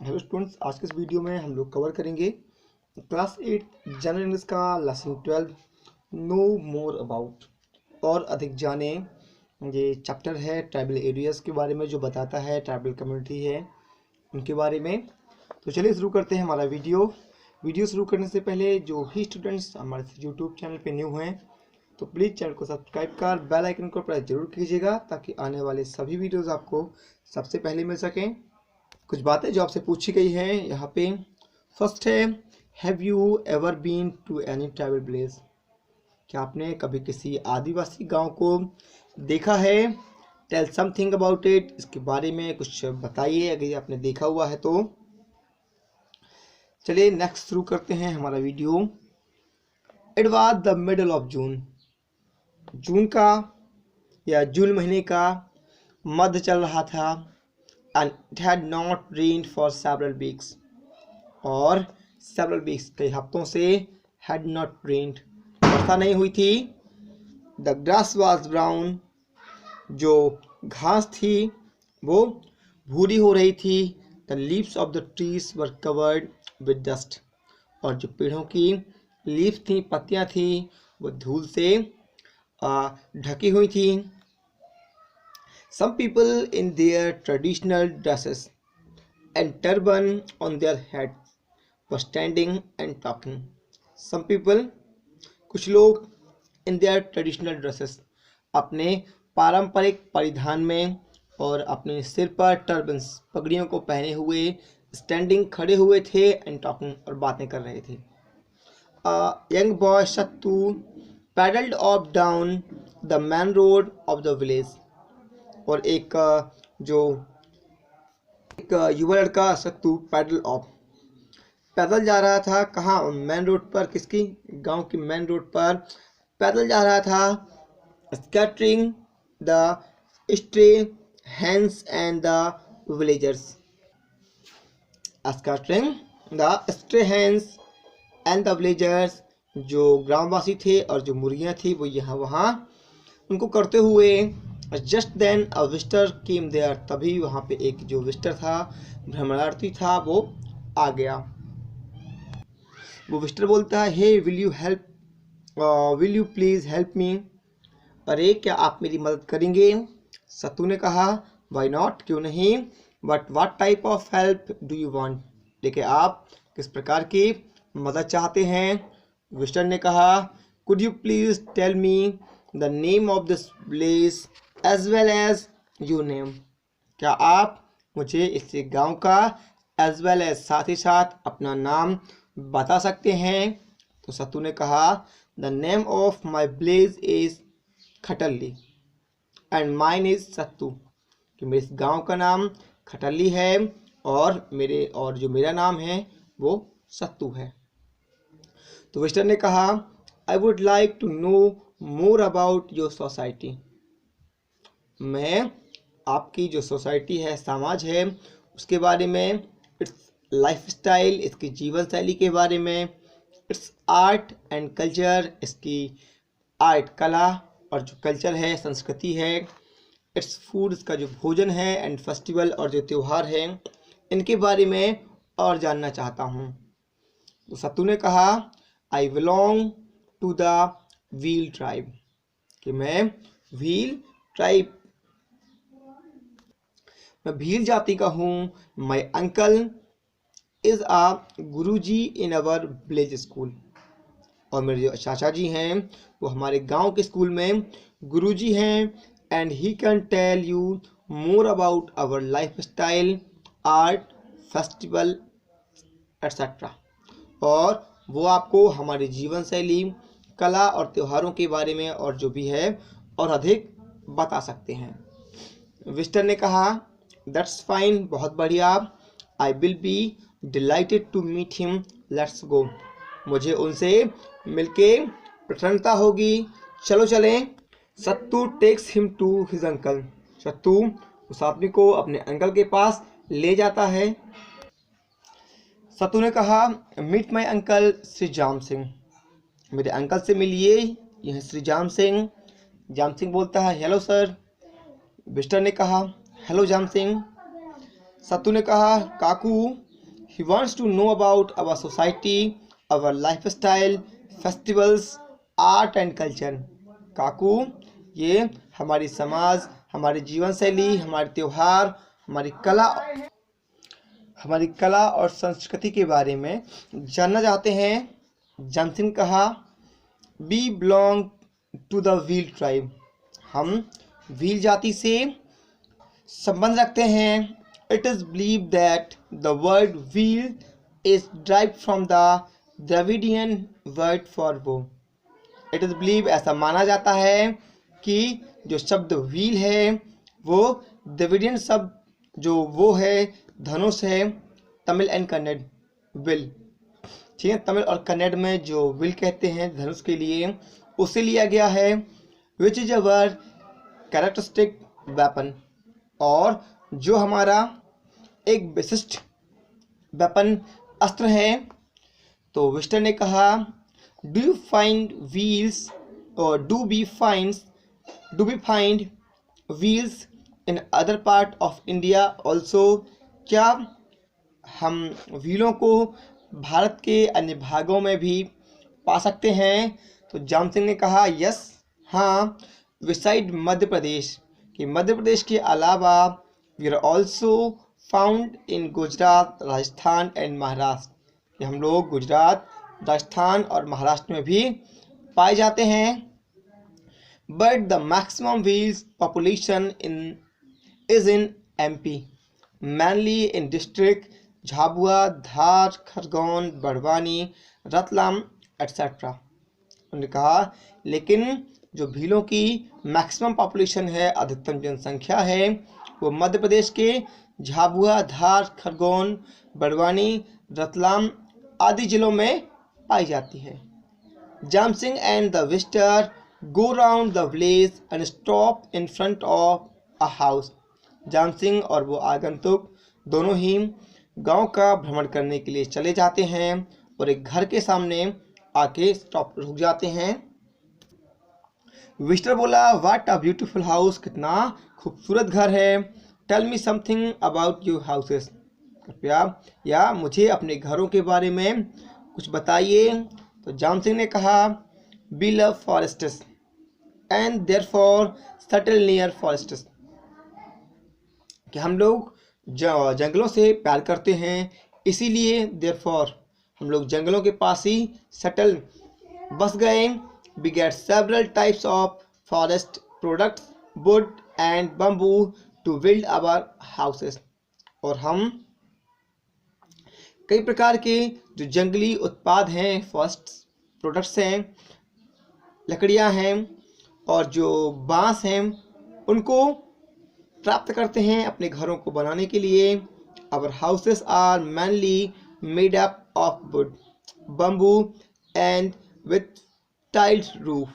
Hello students, आज के इस वीडियो में हम लोग कवर करेंगे क्लास 8 जनरल इंग्लिश का लेसन 12 नो मोर अबाउट और अधिक जाने। ये चैप्टर है ट्राइबल एरियाज के बारे में, जो बताता है ट्राइबल कम्युनिटी है उनके बारे में। तो चलिए शुरू करते हैं हमारा वीडियो शुरू करने से पहले जो भी स्टूडेंट्स हमारे यूट्यूब चैनल पे न्यू हैं तो प्लीज़ चैनल को सब्सक्राइब कर बेल आइकन को प्रेस जरूर कीजिएगा, ताकि आने वाले सभी वीडियोज़ आपको सबसे पहले मिल सकें। कुछ बातें जो आपसे पूछी गई हैं यहाँ पे। फर्स्ट है, have you ever been to any tribal village? क्या आपने कभी किसी आदिवासी गांव को देखा है? टेल समथिंग अबाउट इट, इसके बारे में कुछ बताइए अगर आपने देखा हुआ है तो। चलिए नेक्स्ट शुरू करते हैं हमारा video. It was the middle of June का या जून महीने का मध्य चल रहा था। And it had not rained for several weeks. और several weeks कई हफ्तों से had not rained वर्षा नहीं हुई थी। The grass was brown, जो घास थी वो भूरी हो रही थी। The leaves of the trees were covered with dust, और जो पेड़ों की लीफ थी, पत्तियां थी, वो धूल से ढकी हुई थी। Some people in their traditional dresses and turban on their heads were standing and talking. Some people, कुछ लोग in their traditional dresses, अपने पारंपरिक परिधान में और अपने सिर पर टर्बन्स पगड़ियों को पहने हुए स्टैंडिंग खड़े हुए थे and talking और बातें कर रहे थे। A young boy Sattu paddled off down the main road of the village. और एक युवा लड़का सत्तू पैदल जा रहा था। कहाँ? मेन रोड पर। किसकी? गांव की मेन रोड पर पैदल जा रहा था। Scattering the stray hens and the villagers. Scattering the stray hens and the villagers, जो ग्रामवासी थे और जो मुर्गियां थी वो यहाँ वहाँ उनको करते हुए। Just then a visitor came there, तभी वहाँ पे एक जो विजिटर था, भ्रमणार्थी था, वो आ गया। वो विजिटर बोलता है, hey will you please help me? अरे क्या आप मेरी मदद करेंगे? सत्तू ने कहा, वाई नॉट, क्यों नहीं? But what type of help do you want? देखिए आप किस प्रकार की मदद चाहते हैं? विजिटर ने कहा, could you please tell me the name of this place as well as you name? क्या आप मुझे इस गांव का एज वेल एज, साथ ही साथ अपना नाम बता सकते हैं? तो सत्तू ने कहा, the name of my village is Khatalli and mine is Sattu, कि मेरे इस गांव का नाम खटल्ली है और जो मेरा नाम है वो सत्तू है। तो विजिटर ने कहा, I would like to know more about your society. मैं आपकी जो सोसाइटी है, समाज है, उसके बारे में, इट्स लाइफ स्टाइल, इसकी जीवन शैली के बारे में, इट्स आर्ट एंड कल्चर, इसकी आर्ट कला और जो कल्चर है, संस्कृति है, इट्स फूड, इसका जो भोजन है, एंड फेस्टिवल और जो त्यौहार है, इनके बारे में और जानना चाहता हूँ। तो सत्तू ने कहा, I belong to the Bhil tribe, कि मैं भील जाति का हूँ। My uncle is a Guruji in our village school, और मेरे जो चाचा जी हैं वो हमारे गांव के स्कूल में गुरुजी हैं। And he can tell you more about our lifestyle, art, festival etcetera, और वो आपको हमारी जीवन शैली, कला और त्योहारों के बारे में और जो भी है और अधिक बता सकते हैं। विजिटर ने कहा, दैट्स फाइन, बहुत बढ़िया। I will be delighted to meet him, let's go, मुझे उनसे मिलके प्रसन्नता होगी, चलो चलें। Sattu takes him to his uncle, Sattu उस आदमी को अपने अंकल के पास ले जाता है। सत्तू ने कहा, मीट माई अंकल श्री जाम सिंह, मेरे अंकल से मिलिए, यह श्री जाम सिंह। जाम सिंह बोलता है, हेलो सर। विजिटर ने कहा, हेलो जाम सिंह। सत्तू ने कहा, काकू He wants to know about our society, our lifestyle, festivals, art and culture. काकू ये हमारी समाज, हमारी जीवन शैली, हमारे त्योहार, हमारी कला और संस्कृति के बारे में जानना चाहते हैं। जानसिन ने कहा, we belong to the Bhil tribe, हम व्हील जाति से संबंध रखते हैं। It is believe that the word Bhil is derive from the Dravidian word for वो। इट इज़ बिलीव ऐसा माना जाता है कि जो शब्द व्हील है वो द्रविडियन शब्द जो वो है धनुष है, तमिल एंड कन्नड़ विल, ठीक है, तमिल और कन्नड़ में जो विल कहते हैं धनुष के लिए, उसे लिया गया है। Which is our characteristic weapon, और जो हमारा एक विशिष्ट वेपन अस्त्र है। तो विस्टर ने कहा, डू यू फाइंड व्हील्स और do we find Bhils in other part of India also, क्या हम व्हीलों को भारत के अन्य भागों में भी पा सकते हैं? तो जाम सिंह ने कहा, यस, हाँ, विसाइड मध्य प्रदेश, कि मध्य प्रदेश के अलावा we are also found in Gujarat, Rajasthan and Maharashtra, कि हम लोग गुजरात, राजस्थान और महाराष्ट्र में भी पाए जाते हैं। But the maximum wheels population is in MP, mainly in district Jhabua, Dhar, Khargone, Barwani, Ratlam etcetera. उन्होंने कहा, लेकिन जो भीलों की मैक्सिमम पॉपुलेशन है, अधिकतम जनसंख्या है, वो मध्य प्रदेश के झाबुआ, धार, खरगोन, बड़वानी, रतलाम आदि जिलों में पाई जाती है। Jam Singh and the visitor go round the village and stop in front of a house. Jam Singh और वो आगंतुक दोनों ही गांव का भ्रमण करने के लिए चले जाते हैं और एक घर के सामने आके रुक जाते हैं। विजिटर बोला, व्हाट अ ब्यूटीफुल हाउस, कितना खूबसूरत घर है। Tell me something about your houses, कृपया या मुझे अपने घरों के बारे में कुछ बताइए। तो जाम सिंह ने कहा, we love forests and therefore settle near forests, कि हम लोग जंगलों से प्यार करते हैं, इसीलिए देयरफॉर हम लोग जंगलों के पास ही सेटल बस गए। We get several types of forest products, wood and bamboo to build our houses, और हम कई प्रकार के जो जंगली उत्पाद हैं, फॉरेस्ट प्रोडक्ट्स हैं, लकड़ियां हैं और जो बांस हैं, उनको प्राप्त करते हैं अपने घरों को बनाने के लिए। Our houses are mainly made up of wood, bamboo and with tiled roof,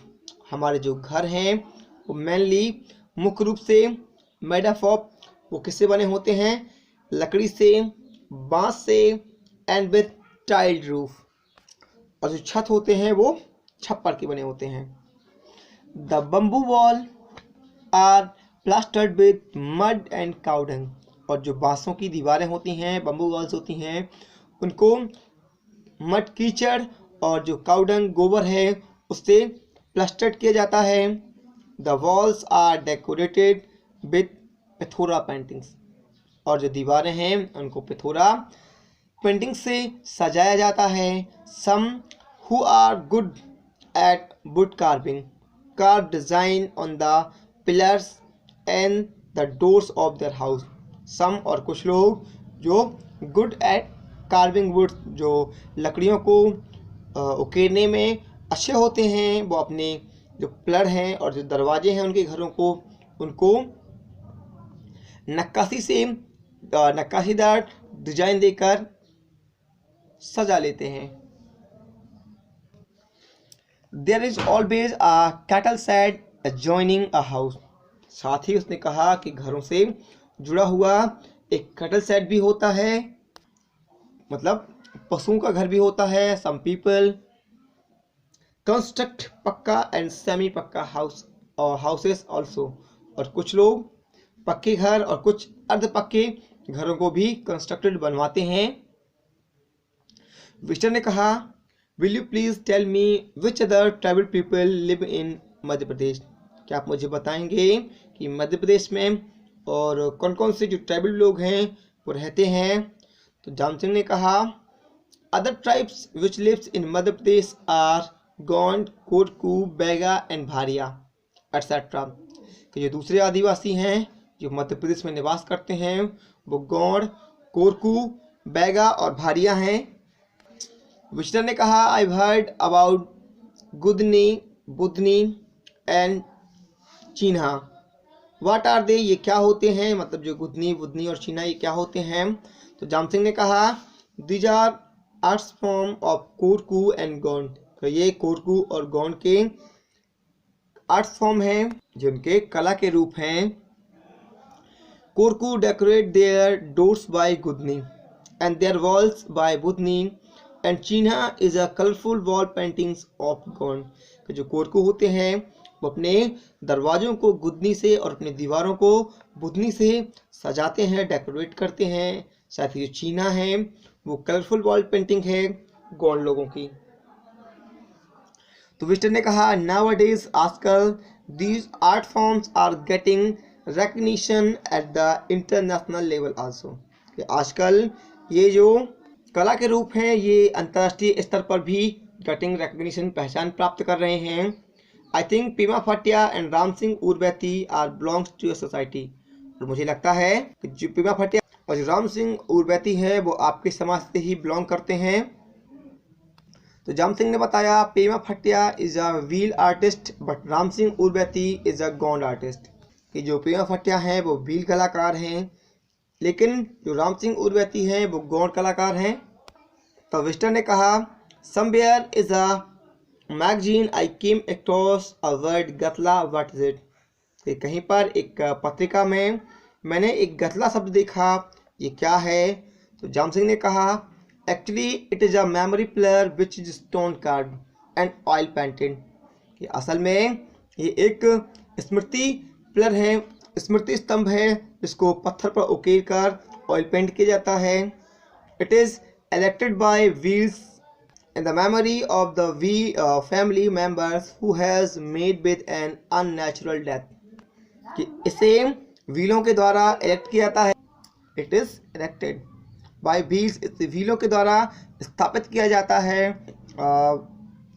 हमारे जो घर हैं वो मेनली मुख्य रूप से मेड अप ऑफ, वो किससे बने होते हैं? लकड़ी से, बांस से एंड विथ टाइल्ड रूफ, और जो छत होते हैं वो छप्पर के बने होते हैं। The bamboo wall are plastered with mud and cow dung, और जो बांसों की दीवारें होती हैं, बम्बू वॉल्स होती हैं, उनको मड, कीचड़ और जो काउ डंग गोबर है उससे प्लास्टर्ड किया जाता है। The walls are decorated with Pithora paintings, और जो दीवारें हैं उनको पिथोरा पेंटिंग से सजाया जाता है। Some who are good at wood carving carve design on the pillars and the doors of their house. Some, और कुछ लोग जो गुड एट कार्विंग वुड, जो लकड़ियों को उकेरने में अच्छे होते हैं, वो अपने जो पिलर हैं और जो दरवाजे हैं उनके घरों को, उनको नक्काशीदार डिजाइन देकर सजा लेते हैं। There is always a cattle shed adjoining a house, साथ ही उसने कहा कि घरों से जुड़ा हुआ एक कैटल शेड भी होता है, मतलब पशुओं का घर भी होता है। सम पीपल कंस्ट्रक्ट पक्का एंड सेमी पक्का हाउसेस ऑल्सो, और कुछ लोग पक्के घर और कुछ अर्ध पक्के घरों को भी कंस्ट्रक्टेड बनवाते हैं। विजिटर ने कहा, will you please tell me which other tribal people live in Madhya Pradesh? क्या आप मुझे बताएंगे कि मध्य प्रदेश में और कौन कौन से जो ट्राइबल लोग हैं वो रहते हैं? तो जाम सिंह ने कहा, other tribes which lives in Madhya Pradesh are Gond, Kotku, Baiga and Bharia etcetera. कि जो दूसरे आदिवासी हैं जो मध्य प्रदेश में निवास करते हैं वो गोंड, कोरकू, बैगा और भारिया हैं। विजिटर ने कहा, I heard about Gudni, Budhni and Chinha. What are they? ये क्या होते हैं? मतलब जो गुदनी, बुधनी और चीन्हा ये क्या होते हैं? तो जाम सिंह ने कहा, these are arts form of Korku and Gond. तो ये कोरकू और गोंड के आर्ट्स फॉर्म हैं जिनके कला के रूप हैं। Korku decorate their doors by gudni and their walls by budhni and chinha is a colourful wall paintings of Gond. तो जो कोरकू होते हैं वो अपने दरवाजों को गुदनी से और अपनी दीवारों को बुधनी से सजाते हैं, डेकोरेट करते हैं। साथ ही जो चीन्हा है वो कलरफुल वॉल पेंटिंग है गोंड लोगों की। तो विजिटर ने कहा, नाउ डेज आजकल these art forms are getting recognition at the international level also. आजकल ये जो कला के रूप हैं ये अंतर्राष्ट्रीय स्तर पर भी गेटिंग रिकग्निशन, पहचान प्राप्त कर रहे हैं। I think Pema Bhatia and Ram Singh Urvaiti are belongs to a society. और मुझे लगता है कि जो पेमा भाटिया और जो राम सिंह उर्वैती है वो आपके समाज से ही बिलोंग करते हैं। तो जाम सिंह ने बताया, Pema Bhatia is a wheel artist but Ram Singh Urvaiti is a Gond artist. कि जो पेमा भाटिया हैं वो व्हील कलाकार हैं लेकिन जो राम सिंह उर्वैती हैं वो गोंड कलाकार हैं। तो विजिटर ने कहा, somewhere is a magazine I came across a word gatla, what is it? कि कहीं पर एक पत्रिका में मैंने एक गतला शब्द देखा, ये क्या है? तो जाम सिंह ने कहा, actually it is a memory player which is stone card and oil painted. कि असल में ये एक स्मृति प्लेयर है, स्मृति स्तंभ है जिसको पत्थर पर उकेर कर ऑयल पेंट किया जाता है। It is erected by wheels in the memory of the family members who has made with an unnatural death। कि इसे व्हीलों के द्वारा इरेक्ट किया जाता है। It is erected by Bhils, इसे व्हीलों के द्वारा स्थापित किया जाता है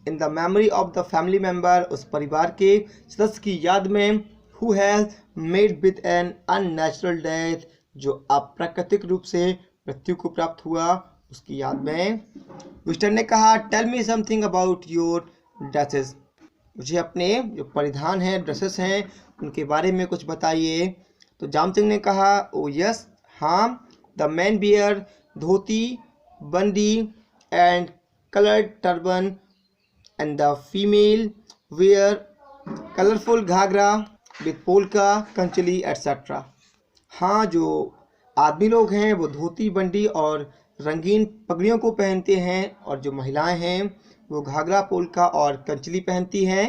in the memory of the family member, उस परिवार के सदस्य की याद में, who has made with an unnatural death, जो अप्राकृतिक रूप से मृत्यु को प्राप्त हुआ उसकी याद में। विजिटर ने कहा, tell me something about your dresses. मुझे अपने जो परिधान हैं, ड्रेसेस हैं, उनके बारे में कुछ बताइए। तो जाम सिंह ने कहा, ओ यस, हाँ, the man bear dhoti, bandi and coloured turban and the female wear colourful ghaghra with polka, kanchli etcetera. हाँ, जो आदमी लोग हैं वो धोती, बंडी और रंगीन पगड़ियों को पहनते हैं और जो महिलाएं हैं वो घाघरा, पोल्का और कंचली पहनती हैं।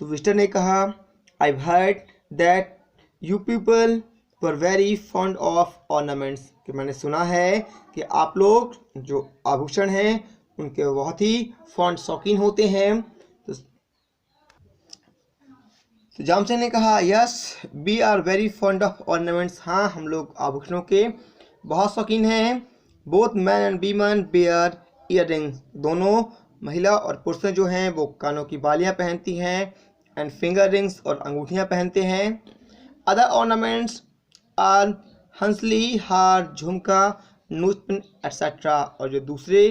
तो विजिटर ने कहा, I heard that you people were very fond of ornaments. कि मैंने सुना है कि आप लोग जो आभूषण हैं उनके बहुत ही फॉन्ड, शौकीन होते हैं। तो जाम सिंह ने कहा, yes we are very fond of ornaments. हाँ, हम लोग आभूषणों के बहुत शौकीन हैं। Both man and women bear earrings. दोनों महिला और पुरुष जो हैं वो कानों की बालियां पहनती हैं एंड फिंगर रिंग्स और अंगूठियां पहनते हैं। अदर ऑर्नामेंट्स आर हंसली, हार, झुमका, नूजपिन एटसेट्रा। और जो दूसरे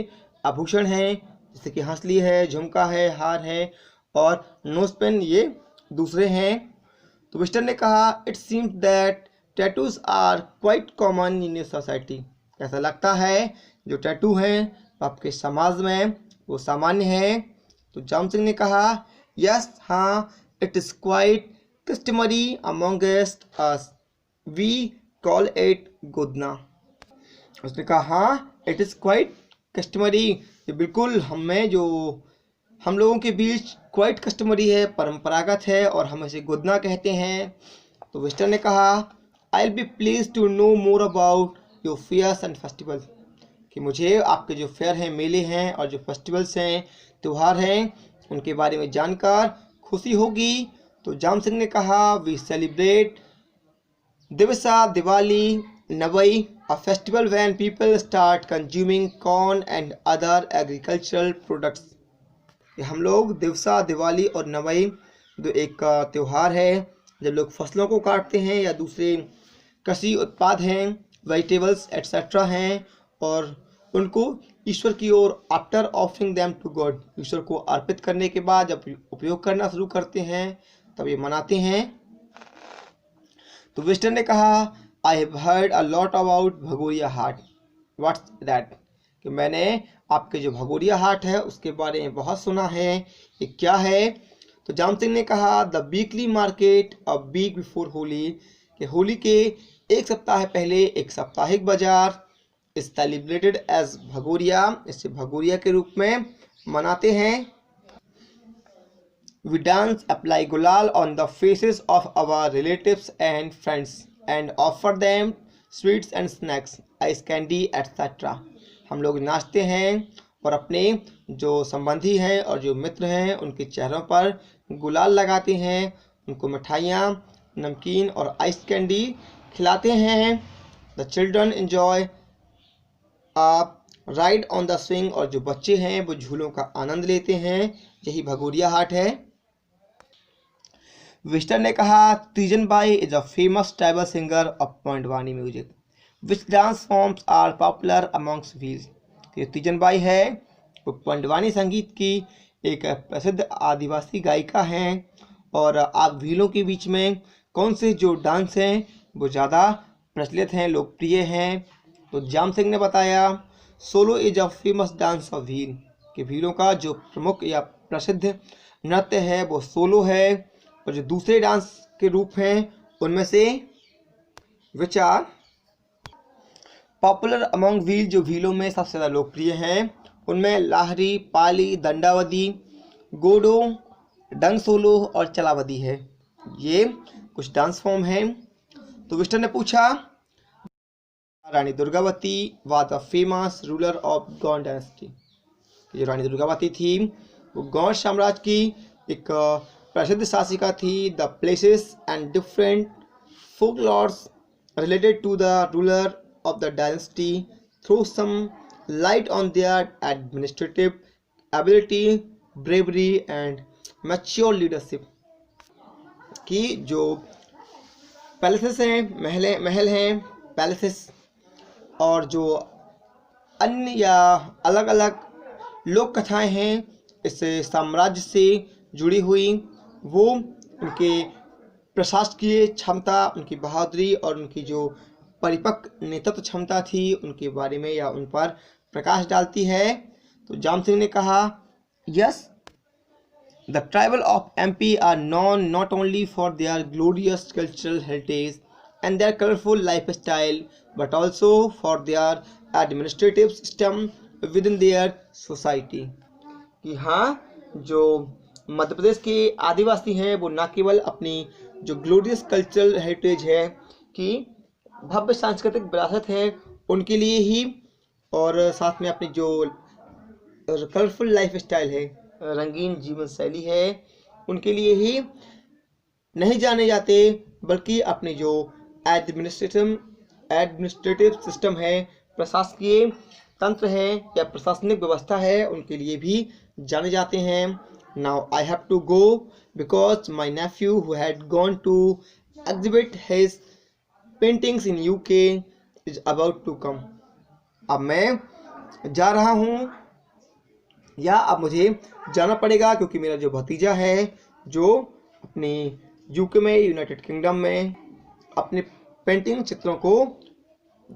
आभूषण हैं जैसे कि हंसली है, झुमका है, हार है और नोजपिन, ये दूसरे हैं। तो विजिटर ने कहा, it seems that tattoos are quite common in society. ऐसा लगता है जो टैटू हैं आपके समाज में वो सामान्य है। तो जाम सिंह ने कहा, यस, हाँ, it is quite customary amongst us, we call it gudna. उसने कहा, हाँ, इट इज़ क्वाइट कस्टमरी, ये बिल्कुल हम लोगों के बीच क्वाइट कस्टमरी है, परंपरागत है और हम इसे गुदना कहते हैं। तो विजिटर ने कहा, I will be please to know more about your fairs and festival. कि मुझे आपके जो फेयर हैं, मेले हैं और जो फेस्टिवल्स हैं, त्यौहार हैं, उनके बारे में जानकर खुशी होगी। तो जाम सिंह ने कहा, वी सेलिब्रेट दिवसा Diwali नवई, a festival when people start consuming corn and other agricultural products। हम लोग दिवसा दिवाली और नवई जो एक त्यौहार है जब लोग फसलों को काटते हैं या दूसरे कृषि उत्पाद हैं, वेजिटेबल्स एट्सेट्रा हैं, और उनको ईश्वर की ओर after offering them to God, ईश्वर को अर्पित करने के बाद जब उपयोग करना शुरू करते हैं तब ये मनाते हैं। तो विस्टन ने कहा, I have heard a lot about Bhagoria Haat, what's that, कि मैंने आपके जो भगोरिया हाट है उसके बारे में बहुत सुना है, ये क्या है। तो जाम सिंह ने कहा, the weekly market a week before Holi, कि होली के एक सप्ताह पहले एक साप्ताहिक बाजार, इज सेलिब्रेटेड एज भगोरिया, इसे भगोरिया के रूप में मनाते हैं। We dance, apply gulal on the faces of our relatives and friends and offer them sweets and snacks, ice candy etc। हम लोग नाचते हैं और अपने जो संबंधी हैं और जो मित्र हैं उनके चेहरों पर गुलाल लगाते हैं, उनको मिठाइयाँ, नमकीन और आइस कैंडी खिलाते हैं। The children enjoy a ride on the swing, और जो बच्चे हैं वो झूलों का आनंद लेते हैं। यही भगोरिया हाट है। विस्टन ने कहा, Teejan Bai is a famous tribal singer of Pandavani music, which dance forms are popular amongst wheels. ये तीजन बाई है वो पंडवानी संगीत की एक प्रसिद्ध आदिवासी गायिका हैं, और आप व्हीलों के बीच में कौन से जो डांस हैं वो ज़्यादा प्रचलित हैं, लोकप्रिय हैं। तो जाम सिंह ने बताया, solo is a famous dance of wheel, कि व्हीलों का जो प्रमुख या प्रसिद्ध नृत्य है वो सोलो है, और जो दूसरे डांस के रूप हैं उनमें से which are popular among wheel, जो व्हीलों में सबसे ज़्यादा लोकप्रिय हैं उनमें लाहरी, पाली, दंडावदी, गोडो, डंग सोलो और चलावदी है। ये कुछ डांस फॉर्म हैं। तो विस्टन ने पूछा, Rani Durgavati was the famous ruler of Gond dynasty, जो रानी दुर्गावती थी वो गौंड साम्राज्य की एक प्रसिद्ध शासिका थी। The places and different folklores related to the ruler of the dynasty throw some light on their administrative ability, bravery and mature leadership, कि जो पैलेसेस हैं, महल हैं, पैलेसेस और जो अन्य या अलग अलग लोक कथाएँ हैं इस साम्राज्य से जुड़ी हुई, वो उनके प्रशासकीय क्षमता, उनकी बहादुरी और उनकी जो परिपक्व नेतृत्व क्षमता थी उनके बारे में या उन पर प्रकाश डालती है। तो जाम सिंह ने कहा, yes, the tribal of MP are non not only for their glorious cultural heritage and their colorful lifestyle but also for their administrative system within their society, कि हाँ, जो मध्य प्रदेश के आदिवासी हैं वो न केवल अपनी जो ग्लोरियस कल्चरल हेरिटेज है, कि भव्य सांस्कृतिक विरासत है उनके लिए ही, और साथ में अपनी जो कलरफुल लाइफस्टाइल है, रंगीन जीवन शैली है, उनके लिए ही नहीं जाने जाते, बल्कि अपने जो एडमिनिस्ट्रेटिव सिस्टम है, प्रशासकीय तंत्र है या प्रशासनिक व्यवस्था है, उनके लिए भी जाने जाते हैं। Now I have to go because my nephew who had gone to exhibit his paintings in UK is about to come. अब मैं जा रहा हूँ या अब मुझे जाना पड़ेगा, क्योंकि मेरा जो भतीजा है जो अपनी यूके में, यूनाइटेड किंगडम में अपने पेंटिंग चित्रों को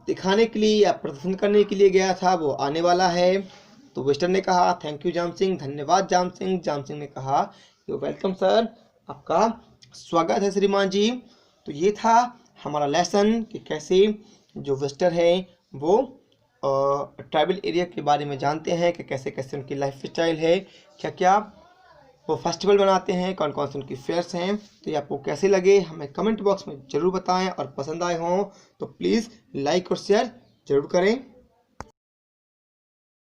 दिखाने के लिए या प्रदर्शन करने के लिए गया था, वो आने वाला है। तो वेस्टर्न ने कहा, थैंक यू जाम सिंह, धन्यवाद जाम सिंह। जाम सिंह ने कहा, वेलकम सर, आपका स्वागत है श्रीमान जी। तो ये था हमारा लेसन कि कैसे जो विजिटर है वो ट्राइबल एरिया के बारे में जानते हैं, कि कैसे कैसे उनकी लाइफ स्टाइल है, क्या क्या वो फेस्टिवल बनाते हैं, कौन कौन से उनकी फेयर्स हैं। तो ये आपको कैसे लगे हमें कमेंट बॉक्स में ज़रूर बताएं, और पसंद आए हों तो प्लीज़ लाइक और शेयर ज़रूर करें।